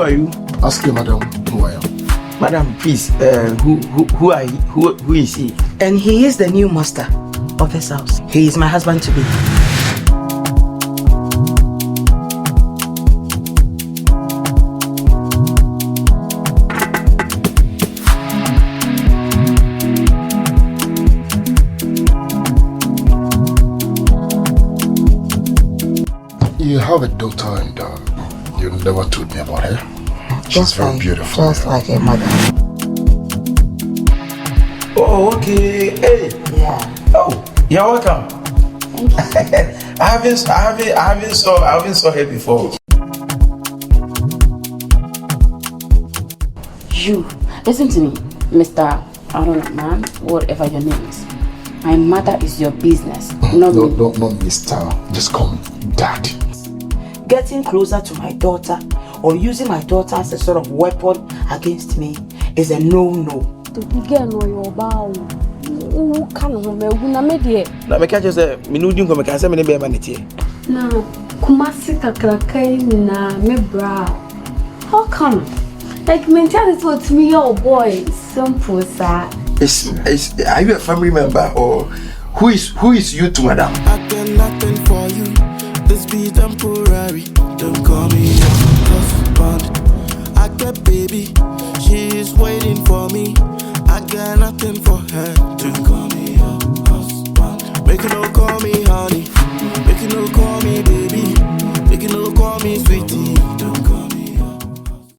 are you? Ask you, madam, who I am. Madam, please, who are he? Who is he? And he is the new master of this house. He is my husband to be. You have a daughter and you never told me about her. She's very beautiful. Just like her mother. Oh, okay. Hey. Yeah. Oh, you're welcome. Thank you. I haven't saw her before. You listen to me, Mr. I don't know, man, whatever your name is. My mother is your business, not me. No, Mr. Just call me Dad. Getting closer to my daughter or using my daughter as a sort of weapon against me is a no-no. To begin with your bow. Who can na media? Na me catch say me no din ko me can say me ne be man tie. Na kumasi kakrakai na me bra. How come? Like mentality to me, oh boy, simple sir. Are you a family member or who is you to madam? I got nothing for you. This be temporary. Don't call me your husband. I got baby. She is waiting for me. I got nothing for her. Don't call me your husband. Make you no call me honey. Make you no call me baby. Make you no call me sweetie.